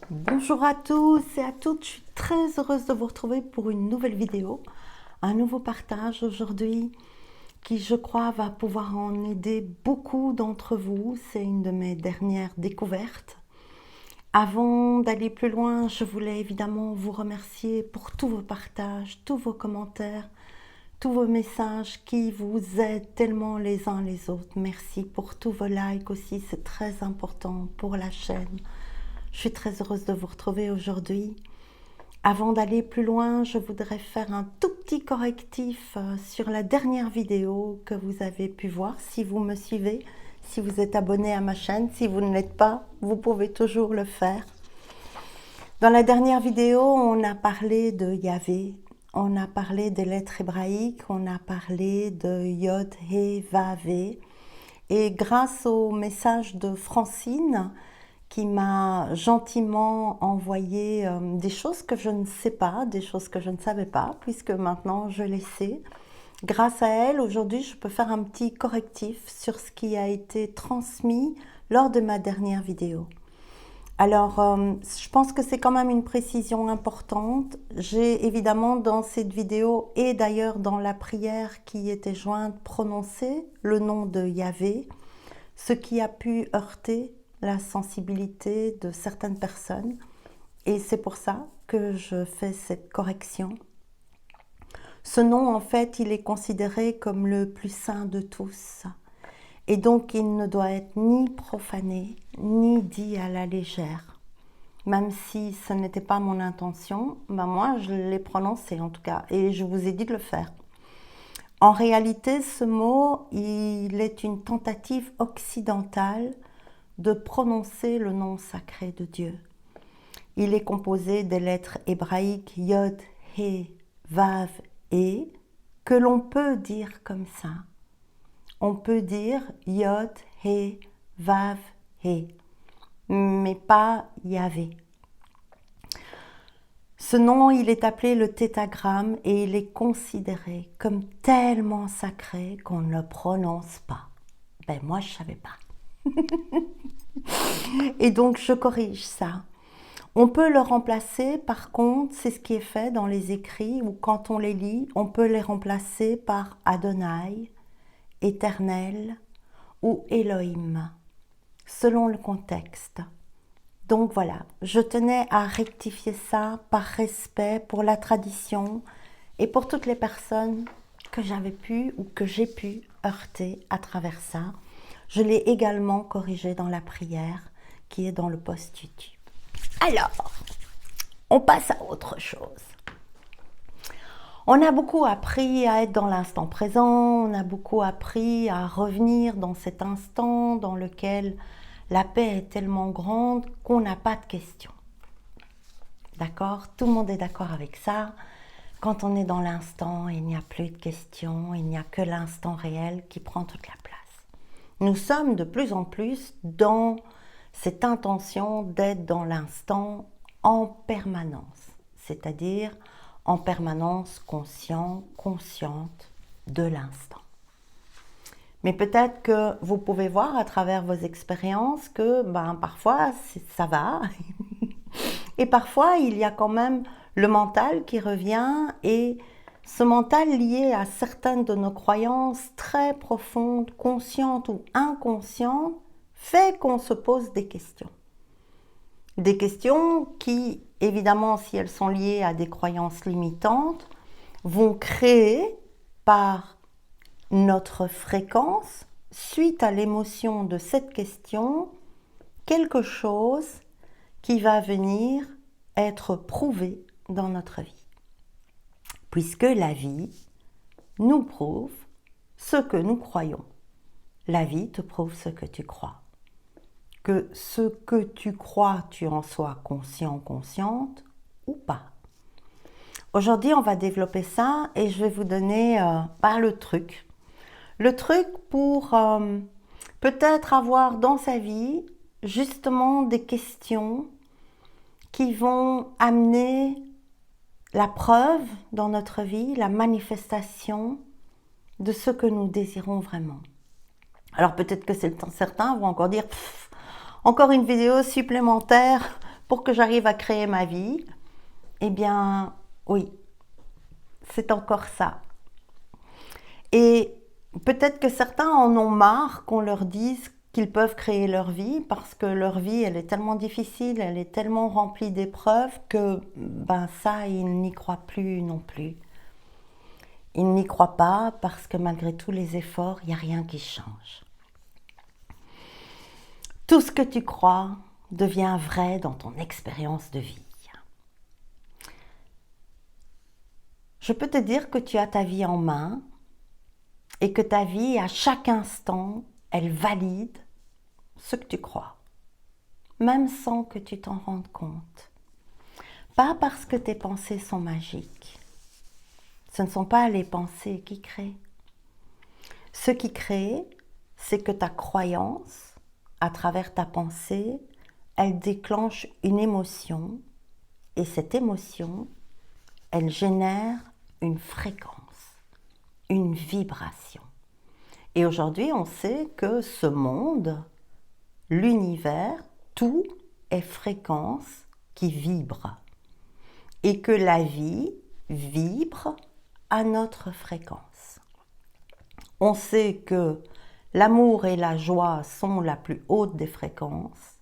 Bonjour à tous et à toutes, je suis très heureuse de vous retrouver pour une nouvelle vidéo, un nouveau partage aujourd'hui qui je crois va pouvoir en aider beaucoup d'entre vous. C'est une de mes dernières découvertes. Avant d'aller plus loin, je voulais évidemment vous remercier pour tous vos partages, tous vos commentaires, tous vos messages qui vous aident tellement les uns les autres. Merci pour tous vos likes aussi, c'est très important pour la chaîne. Je suis très heureuse de vous retrouver aujourd'hui. Avant d'aller plus loin, je voudrais faire un tout petit correctif sur la dernière vidéo que vous avez pu voir. Si vous me suivez, si vous êtes abonné à ma chaîne, si vous ne l'êtes pas, vous pouvez toujours le faire. Dans la dernière vidéo, on a parlé de Yahvé, on a parlé des lettres hébraïques, on a parlé de Yod, He, Vav, He. Et grâce au message de Francine, qui m'a gentiment envoyé des choses que je ne sais pas, des choses que je ne savais pas, puisque maintenant je les sais. Grâce à elle, aujourd'hui, je peux faire un petit correctif sur ce qui a été transmis lors de ma dernière vidéo. Alors, je pense que c'est quand même une précision importante. J'ai évidemment dans cette vidéo et d'ailleurs dans la prière qui était jointe prononcé le nom de Yahvé, ce qui a pu heurter la sensibilité de certaines personnes et c'est pour ça que je fais cette correction. Ce nom, en fait, il est considéré comme le plus saint de tous et donc il ne doit être ni profané ni dit à la légère. Même si ce n'était pas mon intention, moi je l'ai prononcé en tout cas et je vous ai dit de le faire. En réalité, ce mot, il est une tentative occidentale de prononcer le nom sacré de Dieu. Il est composé des lettres hébraïques Yod, He, Vav, He, que l'on peut dire comme ça. On peut dire Yod, He, Vav, He, mais pas Yahvé. Ce nom, il est appelé le tétragramme et il est considéré comme tellement sacré qu'on ne le prononce pas. Ben moi, je ne savais pas. Et donc, je corrige ça. On peut le remplacer, par contre, c'est ce qui est fait dans les écrits, ou quand on les lit, on peut les remplacer par Adonai, Éternel ou Elohim, selon le contexte. Donc voilà, je tenais à rectifier ça par respect pour la tradition et pour toutes les personnes que j'avais pu ou que j'ai pu heurter à travers ça. Je l'ai également corrigé dans la prière qui est dans le post YouTube. Alors, on passe à autre chose. On a beaucoup appris à être dans l'instant présent, on a beaucoup appris à revenir dans cet instant dans lequel la paix est tellement grande qu'on n'a pas de questions. D'accord? Tout le monde est d'accord avec ça. Quand on est dans l'instant, il n'y a plus de questions, il n'y a que l'instant réel qui prend toute la place. Nous sommes de plus en plus dans cette intention d'être dans l'instant en permanence, c'est-à-dire en permanence conscient, consciente de l'instant. Mais peut-être que vous pouvez voir à travers vos expériences que parfois ça va et parfois il y a quand même le mental qui revient et ce mental lié à certaines de nos croyances très profondes, conscientes ou inconscientes, fait qu'on se pose des questions. Des questions qui, évidemment, si elles sont liées à des croyances limitantes, vont créer par notre fréquence, suite à l'émotion de cette question, quelque chose qui va venir être prouvé dans notre vie. Puisque la vie nous prouve ce que nous croyons. La vie te prouve ce que tu crois. Que ce que tu crois, tu en sois conscient, consciente ou pas. Aujourd'hui, on va développer ça et je vais vous donner le truc. Le truc pour peut-être avoir dans sa vie justement des questions qui vont amener la preuve dans notre vie, la manifestation de ce que nous désirons vraiment. Alors peut-être que certains vont encore dire encore une vidéo supplémentaire pour que j'arrive à créer ma vie, eh bien, oui, c'est encore ça. Et peut-être que certains en ont marre qu'on leur dise qu'ils peuvent créer leur vie parce que leur vie, elle est tellement difficile, elle est tellement remplie d'épreuves que ça, ils n'y croient plus non plus. Ils n'y croient pas parce que malgré tous les efforts, il n'y a rien qui change. Tout ce que tu crois devient vrai dans ton expérience de vie. Je peux te dire que tu as ta vie en main et que ta vie, à chaque instant, elle valide ce que tu crois, même sans que tu t'en rendes compte. Pas parce que tes pensées sont magiques. Ce ne sont pas les pensées qui créent. Ce qui crée, c'est que ta croyance, à travers ta pensée, elle déclenche une émotion et cette émotion, elle génère une fréquence, une vibration. Et aujourd'hui, on sait que ce monde, l'univers, tout est fréquence qui vibre. Et que la vie vibre à notre fréquence. On sait que l'amour et la joie sont la plus haute des fréquences.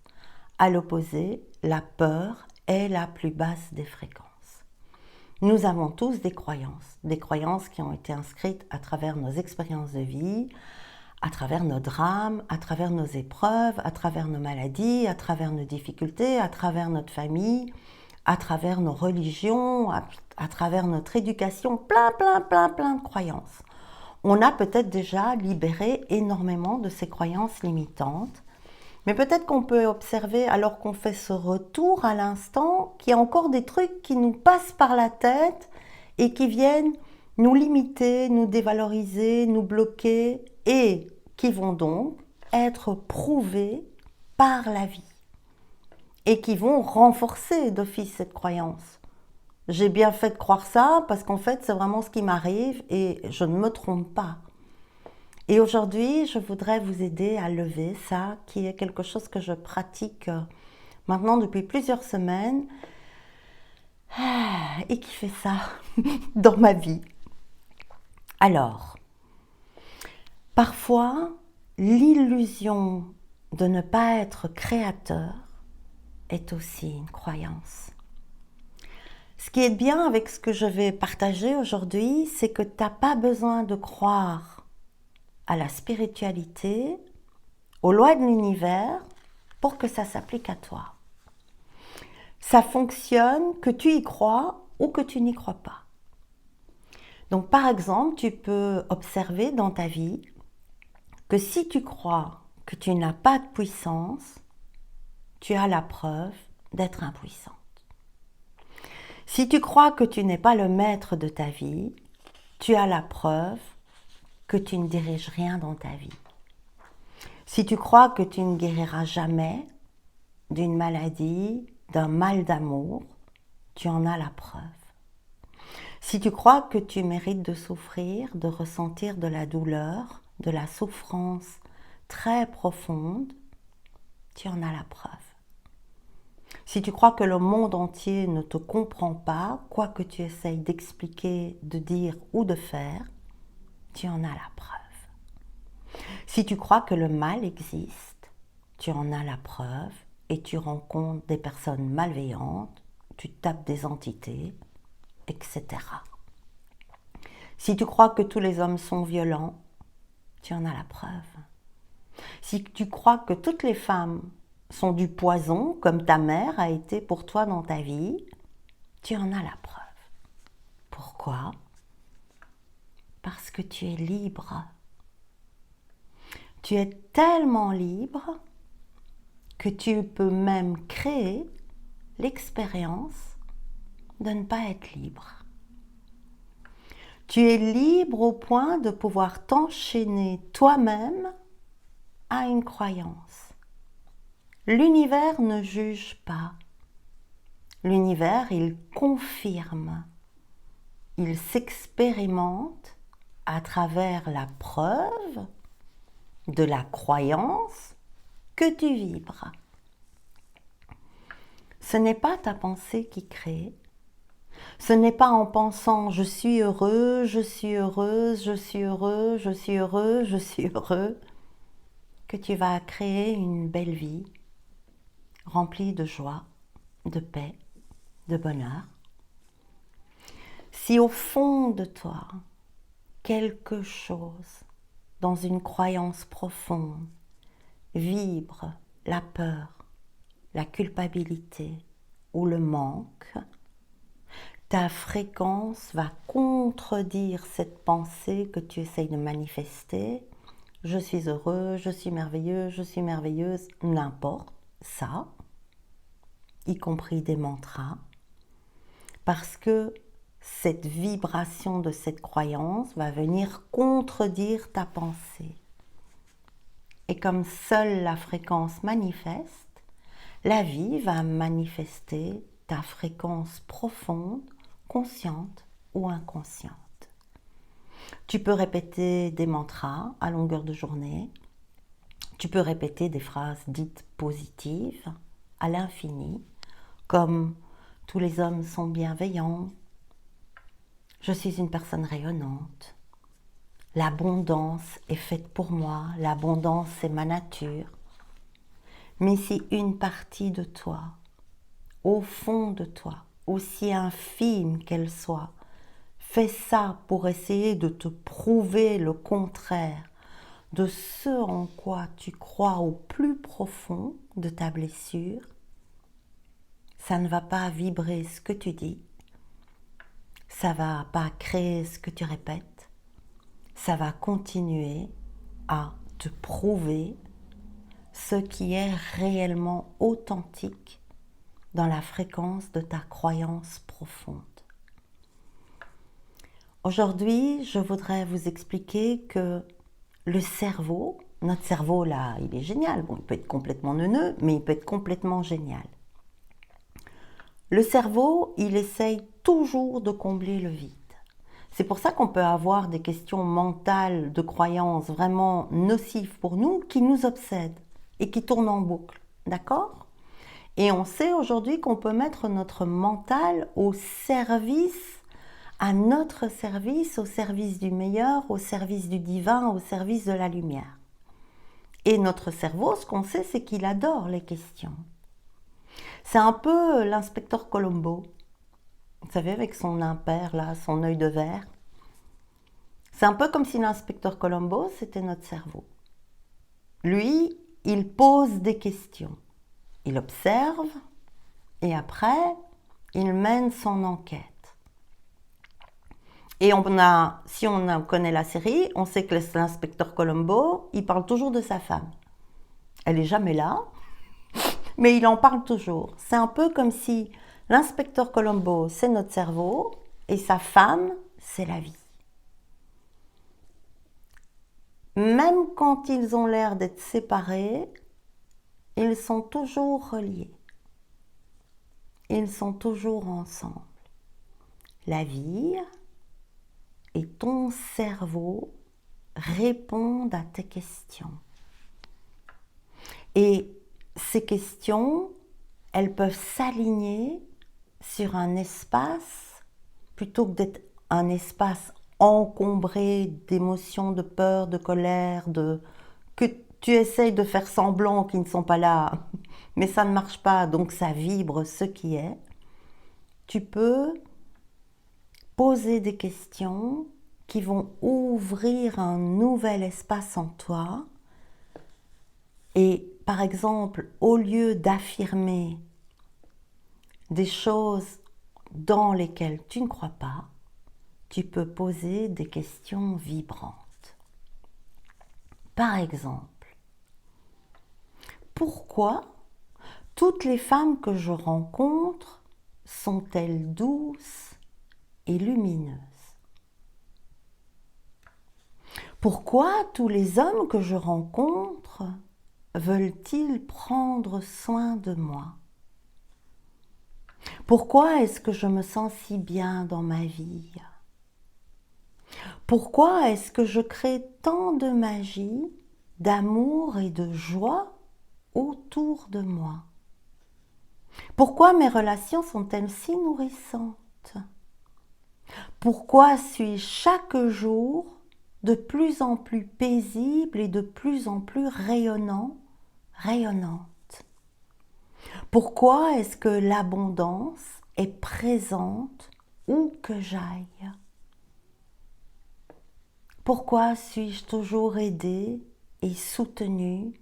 À l'opposé, la peur est la plus basse des fréquences. Nous avons tous des croyances qui ont été inscrites à travers nos expériences de vie, à travers nos drames, à travers nos épreuves, à travers nos maladies, à travers nos difficultés, à travers notre famille, à travers nos religions, à travers notre éducation, plein de croyances. On a peut-être déjà libéré énormément de ces croyances limitantes, mais peut-être qu'on peut observer, alors qu'on fait ce retour à l'instant, qu'il y a encore des trucs qui nous passent par la tête et qui viennent nous limiter, nous dévaloriser, nous bloquer et qui vont donc être prouvés par la vie et qui vont renforcer d'office cette croyance. J'ai bien fait de croire ça parce qu'en fait, c'est vraiment ce qui m'arrive et je ne me trompe pas. Et aujourd'hui, je voudrais vous aider à lever ça, qui est quelque chose que je pratique maintenant depuis plusieurs semaines et qui fait ça dans ma vie. Alors, parfois, l'illusion de ne pas être créateur est aussi une croyance. Ce qui est bien avec ce que je vais partager aujourd'hui, c'est que tu n'as pas besoin de croire à la spiritualité, aux lois de l'univers, pour que ça s'applique à toi. Ça fonctionne que tu y crois ou que tu n'y crois pas. Donc par exemple, tu peux observer dans ta vie que si tu crois que tu n'as pas de puissance, tu as la preuve d'être impuissante. Si tu crois que tu n'es pas le maître de ta vie, tu as la preuve que tu ne diriges rien dans ta vie. Si tu crois que tu ne guériras jamais d'une maladie, d'un mal d'amour, tu en as la preuve. Si tu crois que tu mérites de souffrir, de ressentir de la douleur, de la souffrance très profonde, tu en as la preuve. Si tu crois que le monde entier ne te comprend pas, quoi que tu essayes d'expliquer, de dire ou de faire, tu en as la preuve. Si tu crois que le mal existe, tu en as la preuve et tu rencontres des personnes malveillantes, tu tapes des entités, etc. Si tu crois que tous les hommes sont violents, tu en as la preuve. Si tu crois que toutes les femmes sont du poison, comme ta mère a été pour toi dans ta vie, tu en as la preuve. Pourquoi ? Parce que tu es libre. Tu es tellement libre que tu peux même créer l'expérience de ne pas être libre. Tu es libre au point de pouvoir t'enchaîner toi-même à une croyance. L'univers ne juge pas. L'univers, il confirme. Il s'expérimente à travers la preuve de la croyance que tu vibres. Ce n'est pas ta pensée qui crée. Ce n'est pas en pensant je suis heureux, je suis heureuse, je suis heureux, je suis heureux, je suis heureux que tu vas créer une belle vie remplie de joie, de paix, de bonheur. Si au fond de toi, quelque chose dans une croyance profonde vibre la peur, la culpabilité ou le manque, ta fréquence va contredire cette pensée que tu essayes de manifester. Je suis heureux, je suis merveilleux, je suis merveilleuse, n'importe ça, y compris des mantras, parce que cette vibration de cette croyance va venir contredire ta pensée. Et comme seule la fréquence manifeste, la vie va manifester ta fréquence profonde, consciente ou inconsciente. Tu peux répéter des mantras à longueur de journée. Tu peux répéter des phrases dites positives à l'infini, comme « tous les hommes sont bienveillants »,« je suis une personne rayonnante »,« l'abondance est faite pour moi, l'abondance c'est ma nature ». Mais si une partie de toi, au fond de toi, aussi infime qu'elle soit, fait ça pour essayer de te prouver le contraire de ce en quoi tu crois au plus profond de ta blessure, ça ne va pas vibrer ce que tu dis, ça ne va pas créer ce que tu répètes, ça va continuer à te prouver ce qui est réellement authentique dans la fréquence de ta croyance profonde. Aujourd'hui, je voudrais vous expliquer que le cerveau, notre cerveau là, il est génial. Bon, il peut être complètement neuneux, mais il peut être complètement génial. Le cerveau, il essaye toujours de combler le vide. C'est pour ça qu'on peut avoir des questions mentales, de croyances vraiment nocives pour nous, qui nous obsèdent et qui tournent en boucle. D'accord ? Et on sait aujourd'hui qu'on peut mettre notre mental au service, à notre service, au service du meilleur, au service du divin, au service de la lumière. Et notre cerveau, ce qu'on sait, c'est qu'il adore les questions. C'est un peu l'inspecteur Colombo, vous savez, avec son impair, là, son œil de verre. C'est un peu comme si l'inspecteur Colombo, c'était notre cerveau. Lui, il pose des questions. Il observe et après, il mène son enquête. Et si on connaît la série, on sait que l'inspecteur Colombo, il parle toujours de sa femme. Elle n'est jamais là, mais il en parle toujours. C'est un peu comme si l'inspecteur Colombo, c'est notre cerveau, et sa femme, c'est la vie. Même quand ils ont l'air d'être séparés, ils sont toujours reliés. Ils sont toujours ensemble. La vie et ton cerveau répondent à tes questions. Et ces questions, elles peuvent s'aligner sur un espace, plutôt que d'être un espace encombré d'émotions, de peur, de colère, que tu essayes de faire semblant qu'ils ne sont pas là, mais ça ne marche pas, donc ça vibre ce qui est. Tu peux poser des questions qui vont ouvrir un nouvel espace en toi. Et par exemple, au lieu d'affirmer des choses dans lesquelles tu ne crois pas, tu peux poser des questions vibrantes. Par exemple, pourquoi toutes les femmes que je rencontre sont-elles douces et lumineuses? Pourquoi tous les hommes que je rencontre veulent-ils prendre soin de moi? Pourquoi est-ce que je me sens si bien dans ma vie? Pourquoi est-ce que je crée tant de magie, d'amour et de joie autour de moi? Pourquoi mes relations sont-elles si nourrissantes? Pourquoi suis-je chaque jour de plus en plus paisible et de plus en plus rayonnante? Pourquoi est-ce que l'abondance est présente où que j'aille? Pourquoi suis-je toujours aidée et soutenue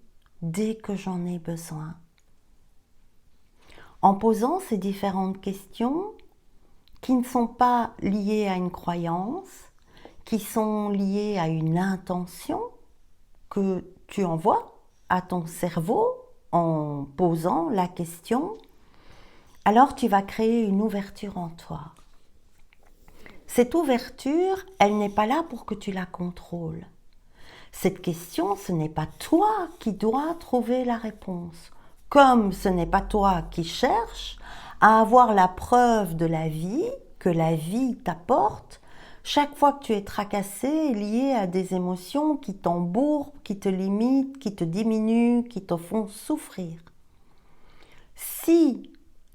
dès que j'en ai besoin? En posant ces différentes questions qui ne sont pas liées à une croyance, qui sont liées à une intention que tu envoies à ton cerveau en posant la question, alors tu vas créer une ouverture en toi. Cette ouverture, elle n'est pas là pour que tu la contrôles. Cette question, ce n'est pas toi qui dois trouver la réponse. Comme ce n'est pas toi qui cherches à avoir la preuve de la vie que la vie t'apporte chaque fois que tu es tracassé, lié à des émotions qui t'embourbent, qui te limitent, qui te diminuent, qui te font souffrir. Si,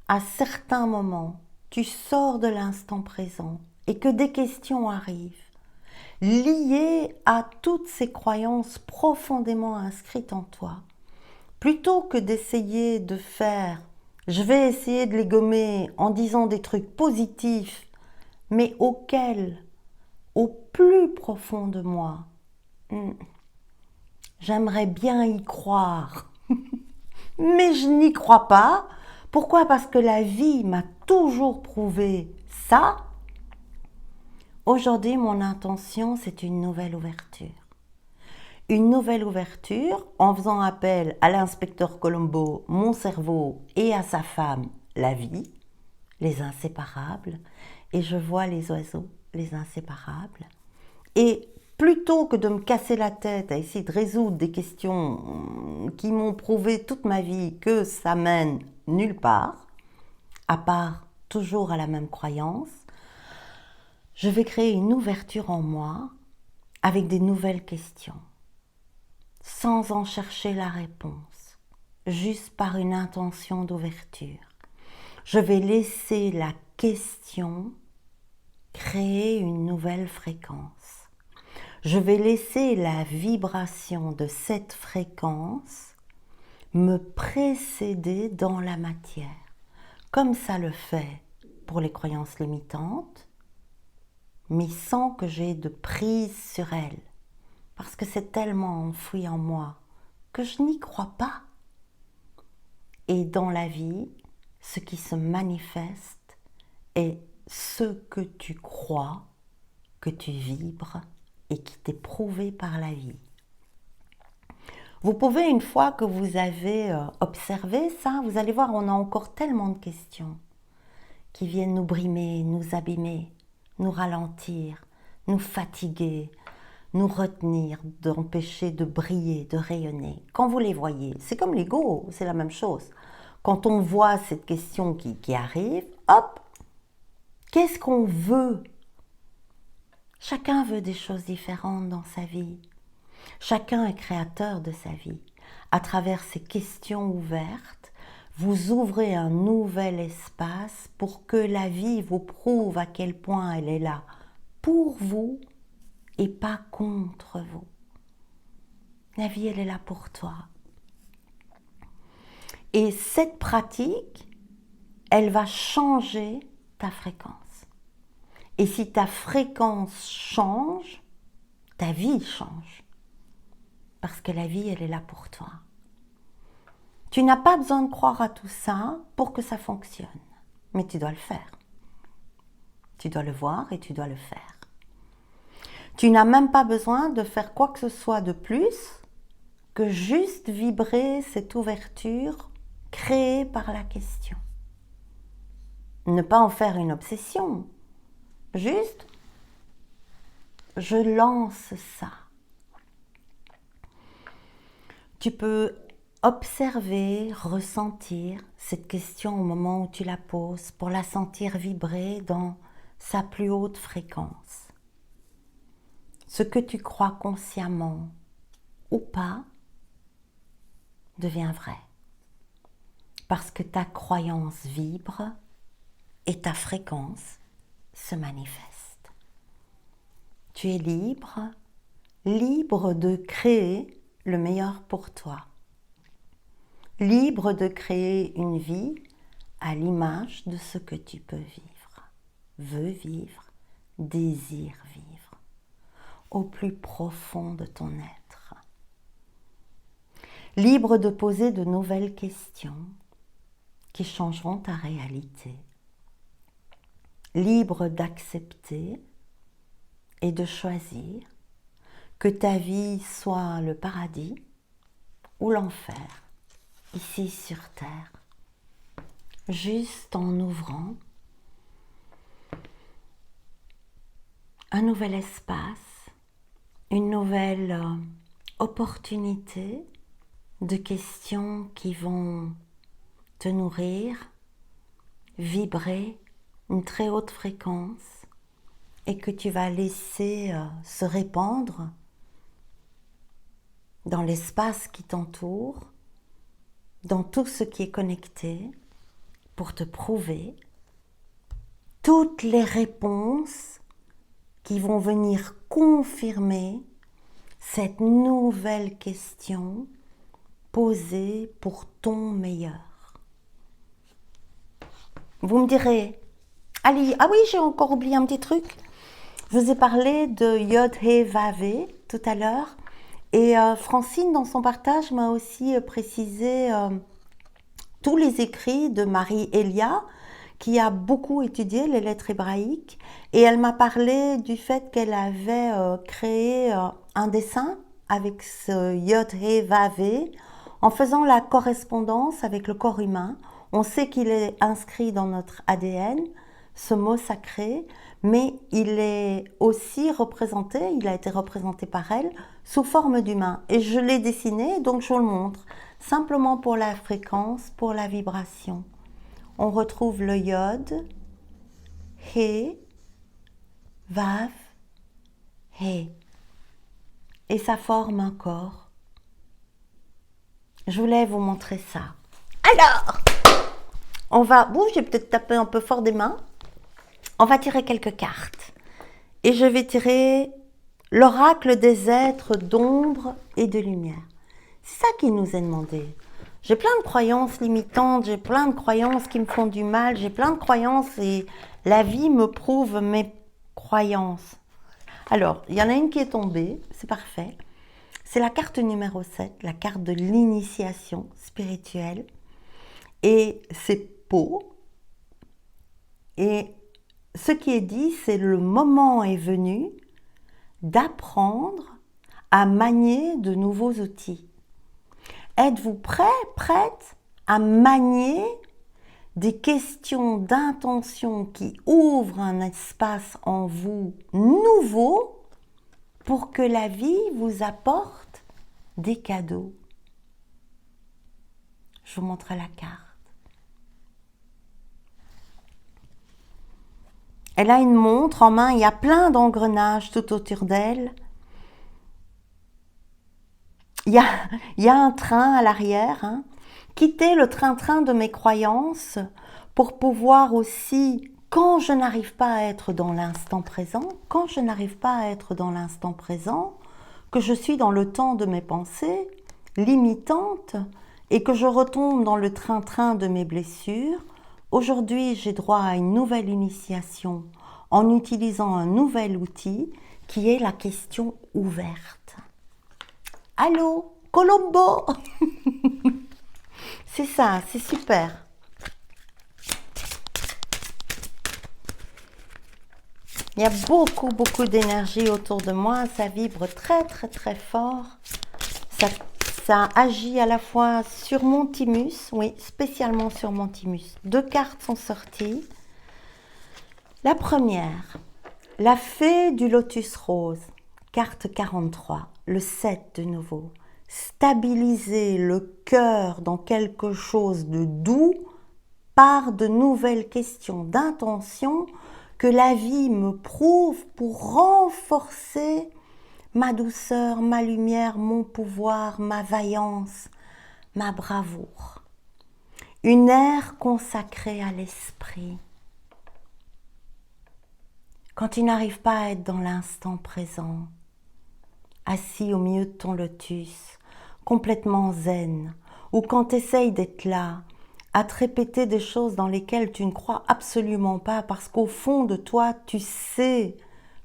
à certains moments, tu sors de l'instant présent et que des questions arrivent, liées à toutes ces croyances profondément inscrites en toi, plutôt que d'essayer de faire, je vais essayer de les gommer en disant des trucs positifs, mais auxquels, au plus profond de moi, j'aimerais bien y croire, mais je n'y crois pas. Pourquoi? Parce que la vie m'a toujours prouvé ça. Aujourd'hui, mon intention, c'est une nouvelle ouverture. Une nouvelle ouverture en faisant appel à l'inspecteur Colombo, mon cerveau, et à sa femme, la vie, les inséparables. Et je vois les oiseaux, les inséparables. Et plutôt que de me casser la tête à essayer de résoudre des questions qui m'ont prouvé toute ma vie que ça mène nulle part, à part toujours à la même croyance, je vais créer une ouverture en moi avec des nouvelles questions, sans en chercher la réponse, juste par une intention d'ouverture. Je vais laisser la question créer une nouvelle fréquence. Je vais laisser la vibration de cette fréquence me précéder dans la matière, comme ça le fait pour les croyances limitantes, mais sans que j'aie de prise sur elles, parce que c'est tellement enfoui en moi que je n'y crois pas. Et dans la vie, ce qui se manifeste est ce que tu crois, que tu vibres et qui t'est prouvé par la vie. Vous pouvez, une fois que vous avez observé ça, vous allez voir, on a encore tellement de questions qui viennent nous brimer, nous abîmer, nous ralentir, nous fatiguer, nous retenir, d'empêcher de briller, de rayonner. Quand vous les voyez, c'est comme l'ego, c'est la même chose. Quand on voit cette question qui arrive, hop, qu'est-ce qu'on veut? Chacun veut des choses différentes dans sa vie. Chacun est créateur de sa vie. À travers ces questions ouvertes, vous ouvrez un nouvel espace pour que la vie vous prouve à quel point elle est là pour vous et pas contre vous. La vie, elle est là pour toi. Et cette pratique, elle va changer ta fréquence. Et si ta fréquence change, ta vie change. Parce que la vie, elle est là pour toi. Tu n'as pas besoin de croire à tout ça pour que ça fonctionne. Mais tu dois le faire. Tu dois le voir et tu dois le faire. Tu n'as même pas besoin de faire quoi que ce soit de plus que juste vibrer cette ouverture créée par la question. Ne pas en faire une obsession. Juste, je lance ça. Tu peux observer, ressentir cette question au moment où tu la poses pour la sentir vibrer dans sa plus haute fréquence. Ce que tu crois consciemment ou pas devient vrai. parce que ta croyance vibre et ta fréquence se manifeste. Tu es libre, libre de créer le meilleur pour toi. Libre de créer une vie à l'image de ce que tu peux vivre, veux vivre, désires vivre, au plus profond de ton être. Libre de poser de nouvelles questions qui changeront ta réalité. Libre d'accepter et de choisir que ta vie soit le paradis ou l'enfer, ici sur Terre, juste en ouvrant un nouvel espace, une nouvelle opportunité de questions qui vont te nourrir, vibrer une très haute fréquence et que tu vas laisser se répandre dans l'espace qui t'entoure, dans tout ce qui est connecté, pour te prouver toutes les réponses qui vont venir confirmer cette nouvelle question posée pour ton meilleur. Vous me direz, Ali, ah oui, j'ai encore oublié un petit truc. Je vous ai parlé de Yod He Vav He tout à l'heure. Et Francine, dans son partage, m'a aussi précisé tous les écrits de Marie Elia, qui a beaucoup étudié les lettres hébraïques. Et elle m'a parlé du fait qu'elle avait créé un dessin avec ce Yod He Vav He, en faisant la correspondance avec le corps humain. On sait qu'il est inscrit dans notre ADN, ce mot sacré, mais il est aussi représenté, il a été représenté par elle, sous forme d'humain. Et je l'ai dessiné, donc je vous le montre, simplement pour la fréquence, pour la vibration. On retrouve le Yod, He, Vav, He. Et ça forme un corps. Je voulais vous montrer ça. Alors, on va... Bon, j'ai peut-être tapé un peu fort des mains. On va tirer quelques cartes. Et je vais tirer l'oracle des êtres d'ombre et de lumière. C'est ça qui nous est demandé. J'ai plein de croyances limitantes, j'ai plein de croyances qui me font du mal, j'ai plein de croyances et la vie me prouve mes croyances. Alors, il y en a une qui est tombée, c'est parfait. C'est la carte numéro 7, la carte de l'initiation spirituelle. Et c'est beau. Et ce qui est dit, c'est le moment est venu d'apprendre à manier de nouveaux outils. Êtes-vous prêt, prête à manier des questions d'intention qui ouvrent un espace en vous nouveau pour que la vie vous apporte des cadeaux? Je vous montre la carte. Elle a une montre en main, il y a plein d'engrenages tout autour d'elle. Il y a un train à l'arrière. Hein. Quitter le train-train de mes croyances pour pouvoir aussi, quand je n'arrive pas à être dans l'instant présent, que je suis dans le temps de mes pensées limitantes et que je retombe dans le train-train de mes blessures, aujourd'hui j'ai droit à une nouvelle initiation en utilisant un nouvel outil qui est la question ouverte. Allô, Colombo. C'est ça, c'est super. Il y a beaucoup d'énergie autour de moi, ça vibre très fort. Ça agit à la fois sur mon thymus, oui, spécialement sur mon thymus. 2 cartes sont sorties. La première, la fée du lotus rose, carte 43, le 7 de nouveau. Stabiliser le cœur dans quelque chose de doux par de nouvelles questions d'intention que la vie me prouve pour renforcer ma douceur, ma lumière, mon pouvoir, ma vaillance, ma bravoure. une ère consacrée à l'esprit. Quand tu n'arrives pas à être dans l'instant présent, assis au milieu de ton lotus, complètement zen, ou quand tu essayes d'être là, à te répéter des choses dans lesquelles tu ne crois absolument pas, parce qu'au fond de toi, tu sais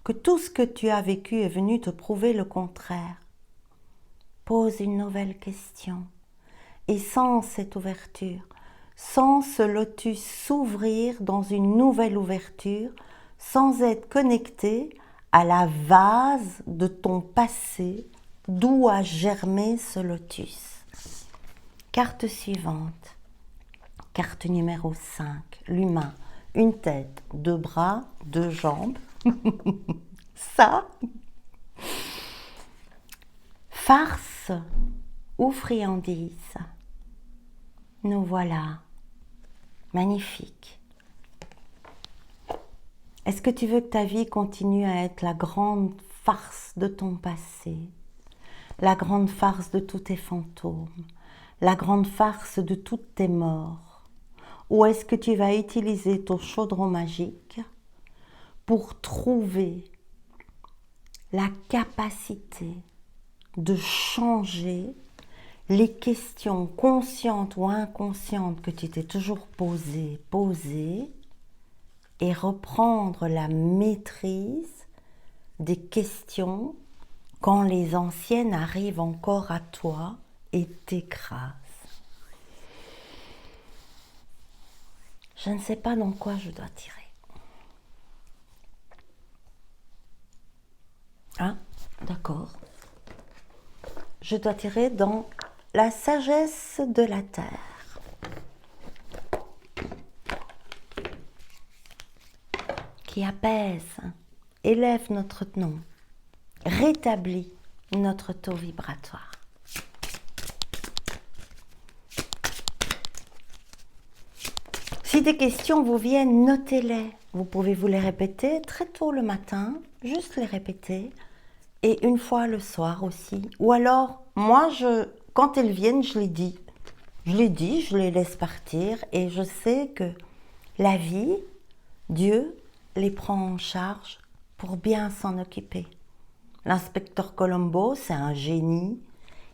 que tout ce que tu as vécu est venu te prouver le contraire. Pose une nouvelle question. Et sans cette ouverture, sans ce lotus s'ouvrir dans une nouvelle ouverture, sans être connecté à la vase de ton passé, d'où a germé ce lotus. Carte suivante, carte numéro 5, l'humain, une tête, 2 bras, 2 jambes, ça, farce ou friandise, nous voilà, magnifique. Est-ce que tu veux que ta vie continue à être la grande farce de ton passé, la grande farce de tous tes fantômes, la grande farce de toutes tes morts? Ou est-ce que tu vas utiliser ton chaudron magique pour trouver la capacité de changer les questions conscientes ou inconscientes que tu t'es toujours posées, et reprendre la maîtrise des questions quand les anciennes arrivent encore à toi et t'écrasent. Je ne sais pas dans quoi je dois tirer. Ah, d'accord. Je dois tirer dans la sagesse de la terre. Qui apaise, élève notre nom, rétablit notre taux vibratoire. Si des questions vous viennent, notez-les. Vous pouvez vous les répéter très tôt le matin, juste les répéter, et une fois le soir aussi. Ou alors, moi, quand elles viennent, je les dis. Je les laisse partir, et je sais que la vie, Dieu, les prend en charge pour bien s'en occuper. L'inspecteur Colombo, c'est un génie.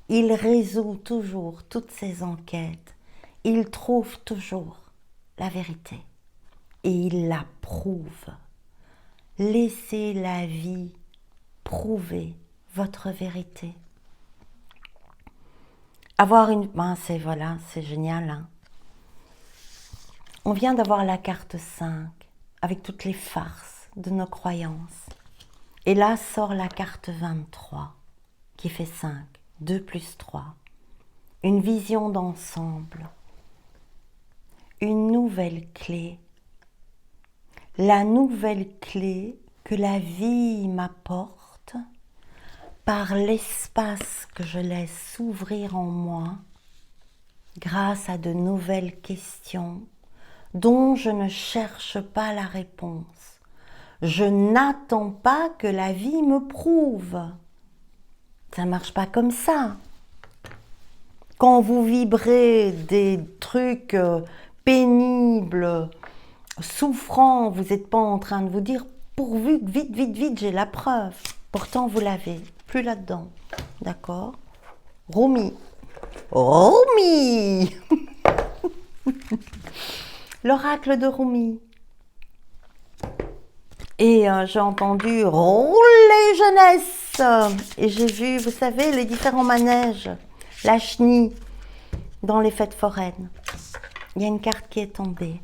Il résout toujours toutes ses enquêtes. Il trouve toujours la vérité. Et il la prouve. Laissez la vie prouver votre vérité. Avoir une... c'est génial. Hein. On vient d'avoir la carte 5. Avec toutes les farces de nos croyances. Et là sort la carte 23, qui fait 5, 2 plus 3. Une vision d'ensemble, une nouvelle clé. La nouvelle clé que la vie m'apporte par l'espace que je laisse s'ouvrir en moi grâce à de nouvelles questions dont je ne cherche pas la réponse. Je n'attends pas que la vie me prouve. Ça ne marche pas comme ça. Quand vous vibrez des trucs pénibles, souffrants, vous n'êtes pas en train de vous dire « pourvu que vite, vite, vite, j'ai la preuve ». Pourtant, vous l'avez. Plus là-dedans. D'accord? Rumi. Rumi. L'oracle de Rumi. Et j'ai entendu « rouler jeunesse » et j'ai vu, vous savez, les différents manèges, la chenille dans les fêtes foraines. Il y a une carte qui est tombée.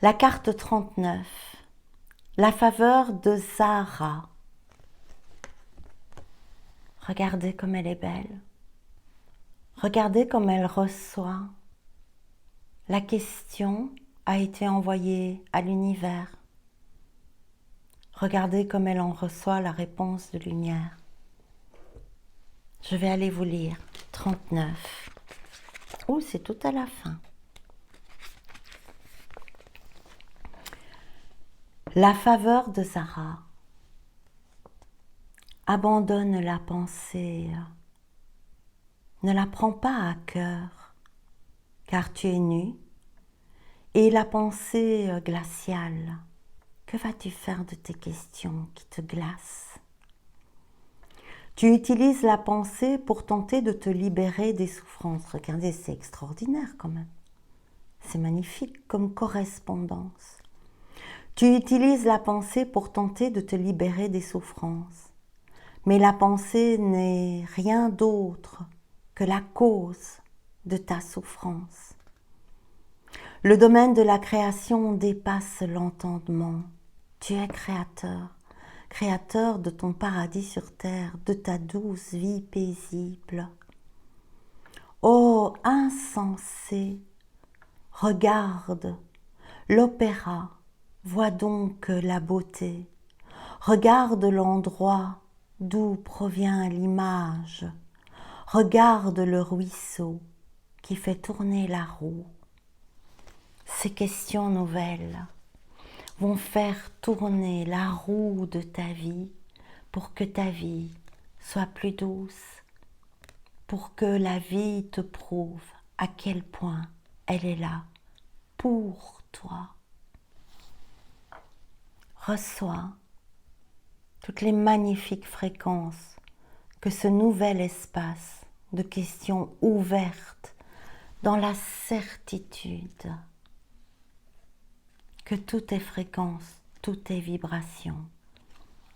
La carte 39, la faveur de Zahra. Regardez comme elle est belle. Regardez comme elle reçoit. La question a été envoyée à l'univers. Regardez comme elle en reçoit la réponse de lumière. Je vais aller vous lire 39. Oh, c'est tout à la fin. La faveur de Zahra. Abandonne la pensée Ne la prends pas à cœur, car tu es nu. Et la pensée glaciale, que vas-tu faire de tes questions qui te glacent? Tu utilises la pensée pour tenter de te libérer des souffrances. Regardez, c'est extraordinaire quand même. C'est magnifique comme correspondance. Tu utilises la pensée pour tenter de te libérer des souffrances. Mais la pensée n'est rien d'autre que la cause de ta souffrance. Le domaine de la création dépasse l'entendement. Tu es créateur, créateur de ton paradis sur terre, de ta douce vie paisible. Ô insensé, regarde l'opéra, vois donc la beauté. Regarde l'endroit d'où provient l'image. Regarde le ruisseau qui fait tourner la roue. Ces questions nouvelles vont faire tourner la roue de ta vie pour que ta vie soit plus douce, pour que la vie te prouve à quel point elle est là pour toi. Reçois toutes les magnifiques fréquences que ce nouvel espace de questions ouvertes dans la certitude que tout est fréquence, tout est vibration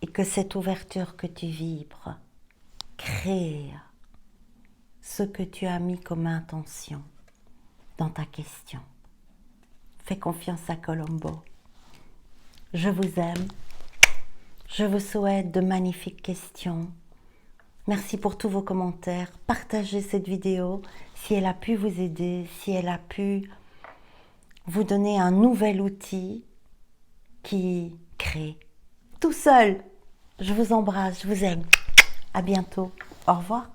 et que cette ouverture que tu vibres crée ce que tu as mis comme intention dans ta question. Fais confiance à Colombo. Je vous aime. Je vous souhaite de magnifiques questions. Merci pour tous vos commentaires. Partagez cette vidéo si elle a pu vous aider, si elle a pu vous donner un nouvel outil qui crée tout seul. Je vous embrasse, je vous aime. À bientôt. Au revoir.